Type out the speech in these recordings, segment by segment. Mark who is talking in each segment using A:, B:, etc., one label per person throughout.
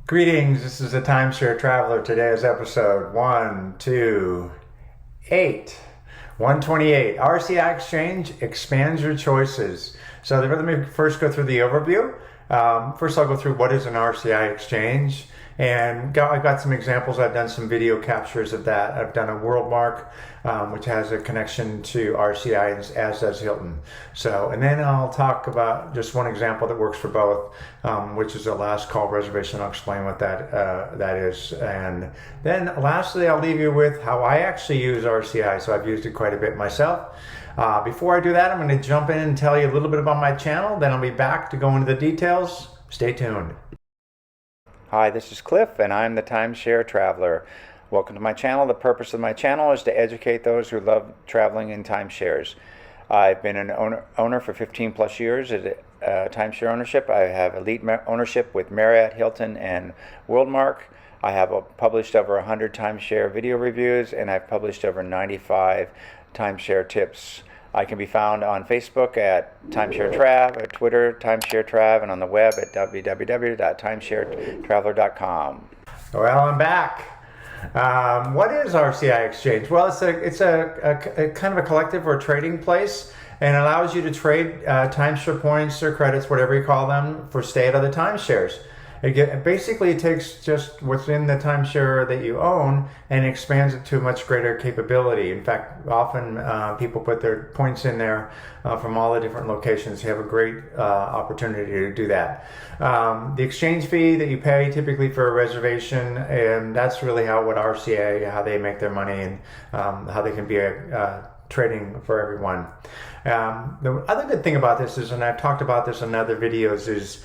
A: Greetings, this is the Timeshare Traveler. Today is episode 128. 128. RCI Exchange expands your choices. So let me first go through the overview. First I'll go through what is an RCI Exchange. And I've got some examples. I've done some video captures of that. I've done a Worldmark, which has a connection to RCI, as does Hilton. And then I'll talk about just one example that works for both, which is a last call reservation. I'll explain what that is. And then lastly, I'll leave you with how I actually use RCI. So I've used it quite a bit myself. Before I do that, I'm going to jump in and tell you a little bit about my channel. Then I'll be back to go into the details. Stay tuned. Hi, this is Cliff, and I'm the Timeshare Traveler. Welcome to my channel. The purpose of my channel is to educate those who love traveling in timeshares. I've been an owner for 15 plus years at timeshare ownership. I have elite ownership with Marriott, Hilton, and Worldmark. I have published over 100 timeshare video reviews, and I've published over 95 timeshare tips. I can be found on Facebook at Timeshare Trav, at Twitter, Timeshare Trav, and on the web at www.timesharetraveler.com. Well, I'm back. What is RCI Exchange? Well, it's a kind of a collective or trading place, and allows you to trade timeshare points or credits, whatever you call them, for stay at other timeshares. Basically, it takes just what's in the timeshare that you own and expands it to a much greater capability. In fact, often people put their points in there from all the different locations. You have a great opportunity to do that. The exchange fee that you pay typically for a reservation, and that's really how they make their money, and how they can be trading for everyone. The other good thing about this is, and I've talked about this in other videos, is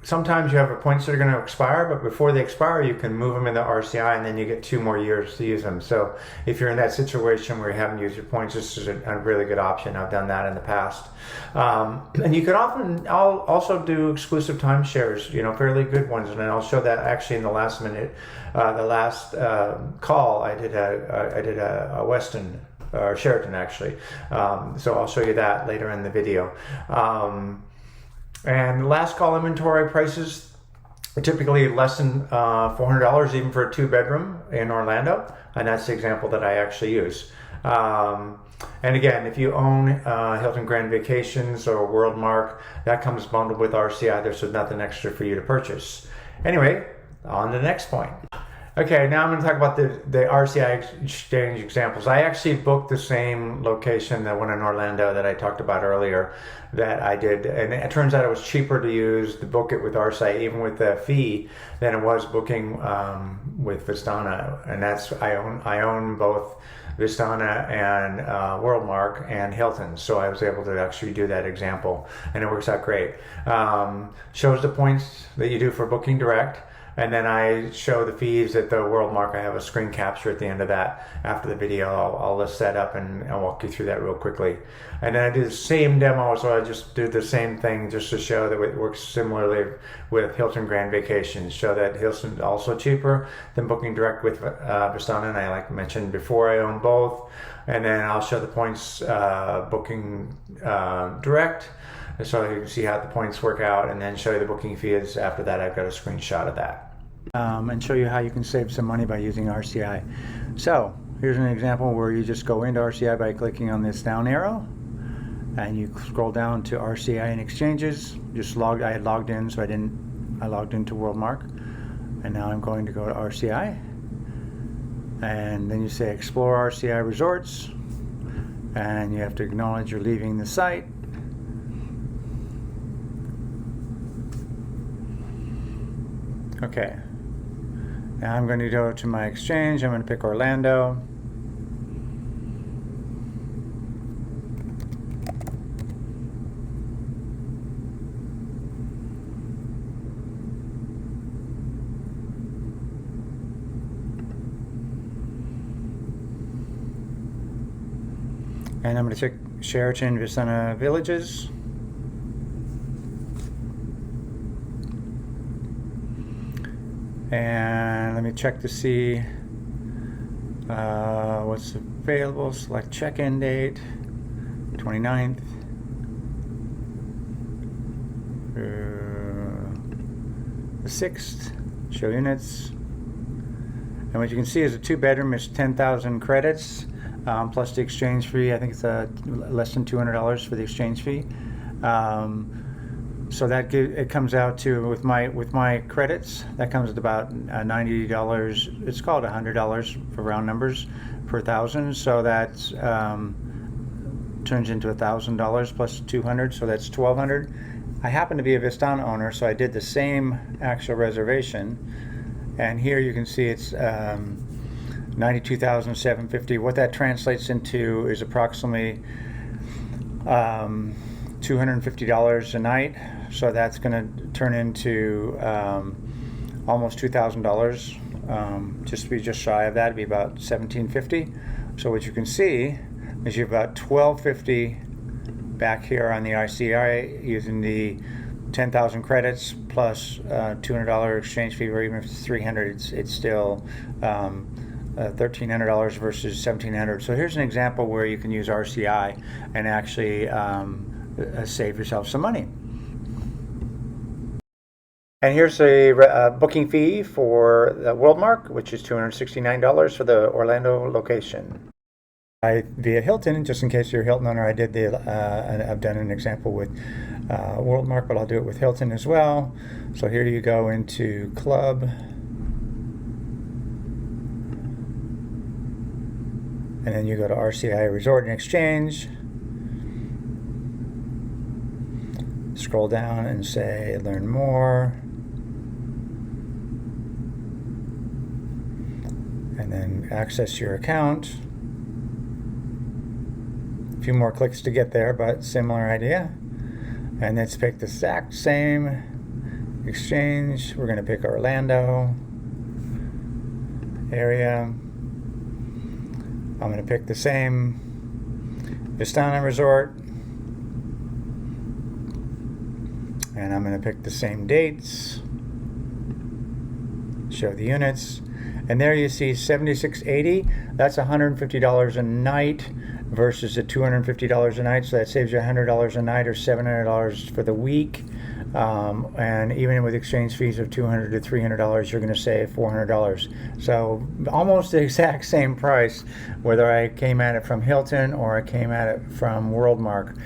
A: sometimes you have points that are going to expire, but before they expire, you can move them into RCI, and then you get 2 more years to use them. So if you're in that situation where you haven't used your points, this is a really good option. I've done that in the past. And you can also do exclusive timeshares, fairly good ones. And I'll show that actually in the last minute. The last call, I did a Westin, or Sheraton actually. So I'll show you that later in the video. And last call inventory prices are typically less than $400 even for a 2-bedroom in Orlando, and that's the example that I actually use. And again, if you own Hilton Grand Vacations or Worldmark, that comes bundled with RCI. There's nothing extra for you to purchase. Anyway, on to the next point. Okay, now I'm going to talk about the RCI Exchange examples. I actually booked the same location, the one in Orlando that I talked about earlier, that I did, and it turns out it was cheaper to book it with RCI, even with the fee, than it was booking with Vistana. And I own both Vistana and Worldmark and Hilton, so I was able to actually do that example, and it works out great. Shows the points that you do for booking direct. And then I show the fees at the Worldmark. I have a screen capture at the end of that. After the video, I'll list that up and I'll walk you through that real quickly. And then I do the same demo, so I just do the same thing just to show that it works similarly with Hilton Grand Vacations. Show that Hilton's also cheaper than booking direct with Vistana, and I mentioned before, I own both. And then I'll show the points booking direct, so you can see how the points work out, and then show you the booking fees. After that, I've got a screenshot of that. And show you how you can save some money by using RCI. So here's an example where you just go into RCI by clicking on this down arrow, and you scroll down to RCI and exchanges. I had logged in, so I logged into Worldmark, and now I'm going to go to RCI, and then you say explore RCI resorts, and you have to acknowledge you're leaving the site. Okay, now I'm going to go to my exchange. I'm going to pick Orlando. And I'm going to check Sheraton Vistana Villages. And let me check to see what's available. Select check-in date, 29th. the 6th, show units. And what you can see is a 2-bedroom is 10,000 credits, plus the exchange fee. I think it's less than $200 for the exchange fee. So it comes out to, with my credits, that comes at about $90. It's called $100 for round numbers per thousand. So that turns into $1,000 plus 200, so that's $1,200. I happen to be a Vistana owner, so I did the same actual reservation, and here you can see it's $92,750. What that translates into is approximately $250 a night. So that's going to turn into almost $2,000. Just to be just shy of that, it'd be about $1,750. So what you can see is you've about $1,250 back here on the RCI using the 10,000 credits plus $200 exchange fee, or even if it's $300, it's still $1,300 versus $1,700. So here's an example where you can use RCI and actually save yourself some money. And here's a booking fee for the Worldmark, which is $269 for the Orlando location. Via Hilton, just in case you're a Hilton owner, I've done an example with Worldmark, but I'll do it with Hilton as well. So here you go into Club, and then you go to RCI Resort and Exchange. Scroll down and say Learn More, and then access your account. A few more clicks to get there, but similar idea. And let's pick the exact same exchange. We're going to pick Orlando area. I'm going to pick the same Vistana Resort. And I'm going to pick the same dates. Show the units. And there you see $76.80. That's $150 a night versus the $250 a night. So that saves you $100 a night or $700 for the week. And even with exchange fees of $200 to $300, you're going to save $400. So almost the exact same price, whether I came at it from Hilton or I came at it from Worldmark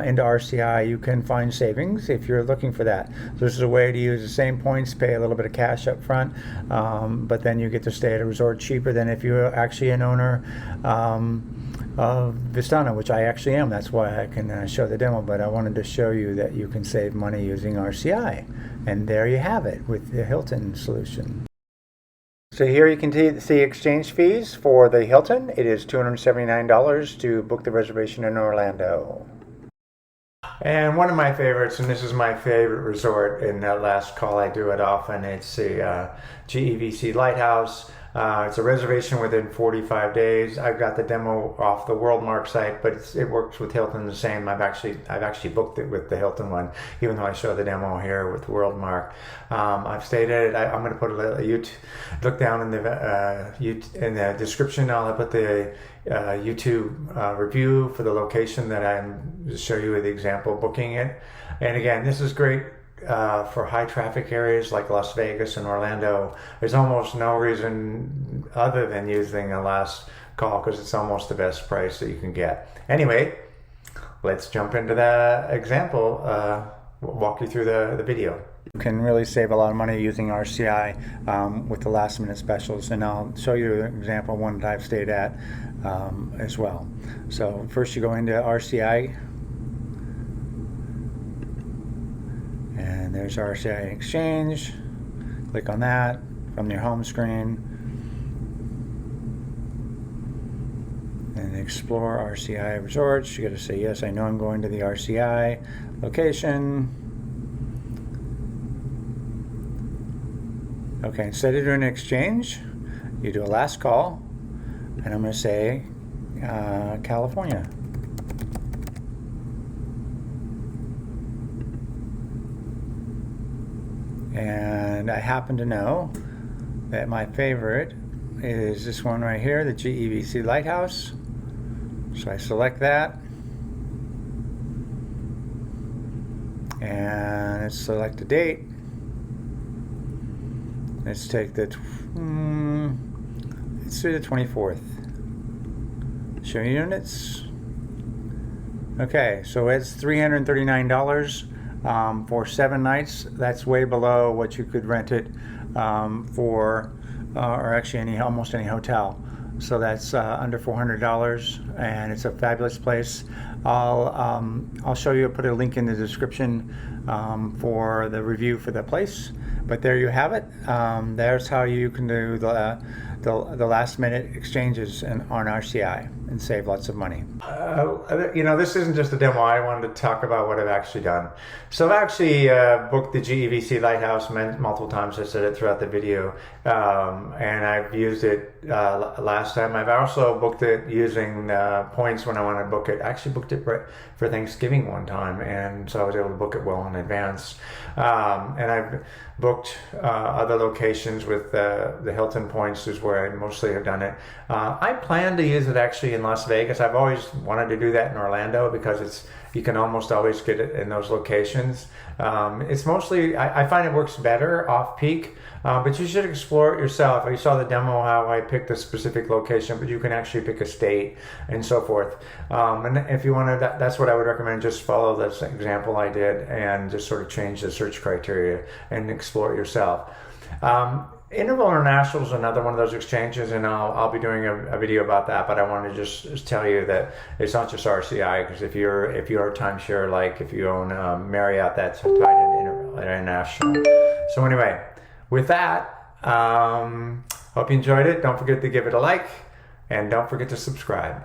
A: into RCI. You can find savings if you're looking for that. So this is a way to use the same points, pay a little bit of cash up front, but then you get to stay at a resort cheaper than if you're actually an owner of Vistana, which I actually am. That's why I can show the demo, but I wanted to show you that you can save money using RCI. And there you have it with the Hilton solution. So here you can see exchange fees for the Hilton. It is $279 to book the reservation in Orlando. And one of my favorites, and this is my favorite resort, in that last call I do it often, it's the GEVC Lighthouse. It's a reservation within 45 days. I've got the demo off the Worldmark site, but it works with Hilton the same. I've actually booked it with the Hilton one, even though I show the demo here with the Worldmark. I've stayed at it. I'm going to put a little look down in the description. I'll put the YouTube review for the location that I'm show you the example booking it. And again, this is great. For high traffic areas like Las Vegas and Orlando. There's almost no reason other than using a last call because it's almost the best price that you can get. Anyway, let's jump into the example. Walk you through the video. You can really save a lot of money using RCI with the last minute specials, and I'll show you an example, one that I've stayed at as well. So first you go into RCI, and there's RCI Exchange. Click on that from your home screen and explore RCI resorts. You got to say yes, I know I'm going to the RCI location. Okay, instead of doing an exchange, you do a last call, and I'm going to say California. And I happen to know that my favorite is this one right here, the GEVC Lighthouse. So I select that, and select a date, Let's take the, let's do the 24th. Show units. Okay, so it's $339 for 7 nights. That's way below what you could rent it for, or actually almost any hotel. So that's under $400, and it's a fabulous place. I'll show you. Put a link in the description for the review for the place. But there you have it. There's how you can do the last minute exchanges on RCI and save lots of money. This isn't just a demo. I wanted to talk about what I've actually done. So I've actually booked the GEVC Lighthouse multiple times. I said it throughout the video, and I've used it last time. I've also booked it using points when I want to book it. I actually booked it for Thanksgiving one time, and so I was able to book it well in advance. And I've booked other locations with the Hilton points is where I mostly have done it. I plan to use it actually in Las Vegas. I've always wanted to do that in Orlando because you can almost always get it in those locations. It's mostly, I find it works better off peak, but you should explore it yourself. You saw the demo how I picked a specific location, but you can actually pick a state and so forth. And if you want to, that's what I would recommend. Just follow this example I did and just sort of change the search criteria and explore it yourself. Interval International is another one of those exchanges, and I'll be doing a video about that. But I want to just tell you that it's not just RCI, because if you're a timeshare, like if you own Marriott, that's tied into Interval International. So anyway, with that, hope you enjoyed it. Don't forget to give it a like, and don't forget to subscribe.